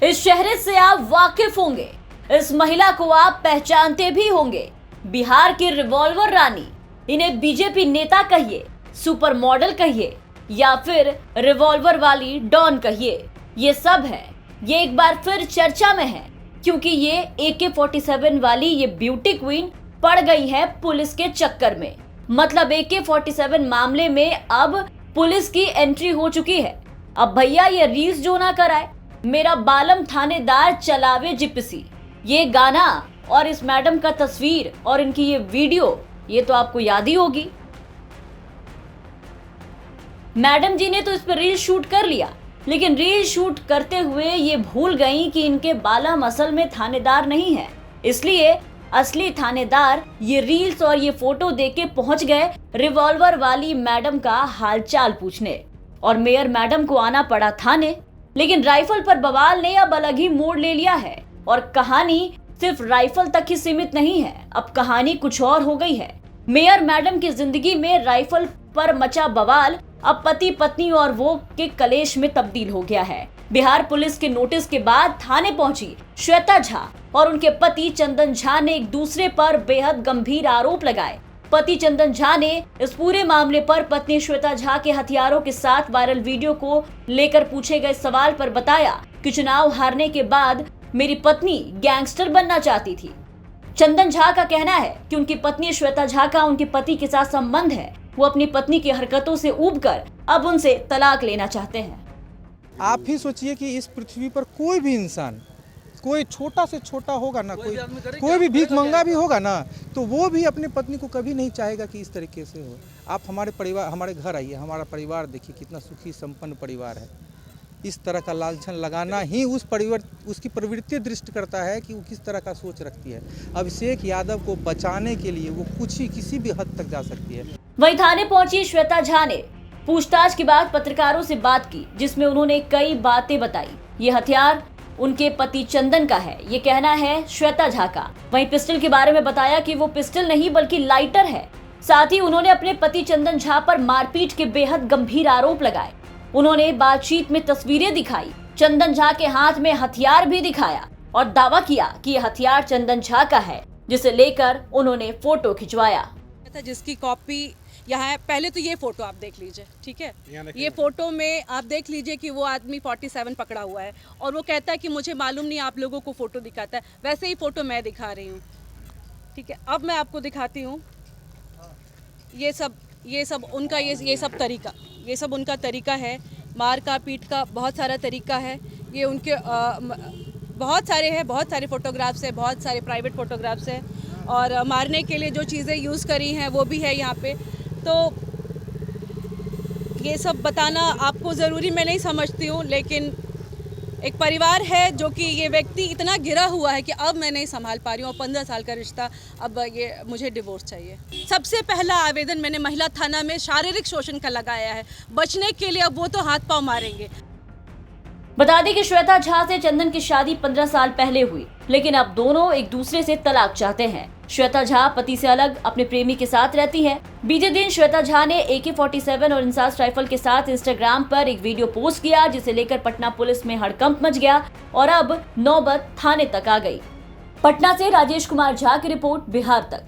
इस चेहरे से आप वाकिफ होंगे, इस महिला को आप पहचानते भी होंगे। बिहार की रिवॉल्वर रानी, इन्हें बीजेपी नेता कहिए, सुपर मॉडल कहिए या फिर रिवॉल्वर वाली डॉन कहिए, ये सब है। ये एक बार फिर चर्चा में है क्योंकि ये AK-47 वाली ये ब्यूटी क्वीन पड़ गई है पुलिस के चक्कर में। मतलब AK-47 मामले में अब पुलिस की एंट्री हो चुकी है। अब भैया ये रील्स जो ना कराए, मेरा बालम थानेदार चलावे जिप्सी, ये गाना और इस मैडम का तस्वीर और इनकी ये वीडियो, ये तो आपको याद ही होगी। मैडम जी ने तो इस पर रील शूट कर लिया, लेकिन रील शूट करते हुए ये भूल गई कि इनके बालम असल में थानेदार नहीं है। इसलिए असली थानेदार ये रील्स और ये फोटो देख के पहुंच गए रिवॉल्वर वाली मैडम का हालचाल पूछने, और मेयर मैडम को आना पड़ा थाने। लेकिन राइफल पर बवाल ने अब अलग ही मोड़ ले लिया है और कहानी सिर्फ राइफल तक ही सीमित नहीं है, अब कहानी कुछ और हो गई है। मेयर मैडम की जिंदगी में राइफल पर मचा बवाल अब पति पत्नी और वो के कलेश में तब्दील हो गया है। बिहार पुलिस के नोटिस के बाद थाने पहुंची श्वेता झा और उनके पति चंदन झा ने एक दूसरे पर बेहद गंभीर आरोप लगाए। पति चंदन झा ने इस पूरे मामले पर पत्नी श्वेता झा के हथियारों के साथ वायरल वीडियो को लेकर पूछे गए सवाल पर बताया कि चुनाव हारने के बाद मेरी पत्नी गैंगस्टर बनना चाहती थी। चंदन झा का कहना है कि उनकी पत्नी श्वेता झा का उनके पति के साथ संबंध है। वो अपनी पत्नी की हरकतों से ऊबकर अब उनसे तलाक लेना चाहते हैं। आप ही सोचिए कि इस पृथ्वी पर कोई भी इंसान, कोई छोटा से छोटा होगा ना, कोई भी भीख मंगा भी होगा ना, तो वो भी अपने पत्नी को कभी नहीं चाहेगा कि इस तरीके से हो। आप हमारे परिवार, हमारे घर आइए, हमारा परिवार देखिए कितना सुखी संपन्न परिवार है। इस तरह का लालछन लगाना ही उस परिवार, उसकी प्रवृत्ति दृष्ट करता है कि वो किस तरह का सोच रखती है। अभिषेक यादव को बचाने के लिए वो कुछ ही किसी भी हद तक जा सकती है। वहीं थाने पहुंची श्वेता झा ने पूछताछ के बाद पत्रकारों से बात की, जिसमें उन्होंने कई बातें बताई। ये हथियार उनके पति चंदन का है, ये कहना है श्वेता झा का। वहीं पिस्टल के बारे में बताया कि वो पिस्टल नहीं बल्कि लाइटर है। साथ ही उन्होंने अपने पति चंदन झा पर मारपीट के बेहद गंभीर आरोप लगाए। उन्होंने बातचीत में तस्वीरें दिखाई, चंदन झा के हाथ में हथियार भी दिखाया और दावा किया कि यह हथियार चंदन झा का है, जिसे लेकर उन्होंने फोटो खिंचवाया। जिसकी कॉपी यहाँ है। पहले तो ये फोटो आप देख लीजिए, ठीक है। ये फोटो में आप देख लीजिए कि वो आदमी 47 पकड़ा हुआ है और वो कहता है कि मुझे मालूम नहीं, आप लोगों को फोटो दिखाता है। वैसे ही फोटो मैं दिखा रही हूँ, ठीक है। अब मैं आपको दिखाती हूँ ये सब उनका ये सब उनका तरीका है। मार का पीट का बहुत सारा तरीका है। ये उनके बहुत सारे फोटोग्राफ्स है, बहुत सारे प्राइवेट फोटोग्राफ्स है और मारने के लिए जो चीज़ें यूज़ करी हैं वो भी है यहाँ पे। तो ये सब बताना आपको ज़रूरी मैं नहीं समझती हूँ, लेकिन एक परिवार है जो कि ये व्यक्ति इतना गिरा हुआ है कि अब मैं नहीं संभाल पा रही हूँ। 15 साल का रिश्ता, अब ये मुझे डिवोर्स चाहिए। सबसे पहला आवेदन मैंने महिला थाना में शारीरिक शोषण का लगाया है। बचने के लिए अब वो तो हाथ पांव मारेंगे। बता दें कि श्वेता झा से चंदन की शादी 15 साल पहले हुई, लेकिन अब दोनों एक दूसरे से तलाक चाहते हैं। श्वेता झा पति से अलग अपने प्रेमी के साथ रहती है। बीते दिन श्वेता झा ने AK-47 और इंसास राइफल के साथ इंस्टाग्राम पर एक वीडियो पोस्ट किया, जिसे लेकर पटना पुलिस में हड़कंप मच गया और अब नौबत थाने तक आ गई। पटना से राजेश कुमार झा की रिपोर्ट, बिहार तक।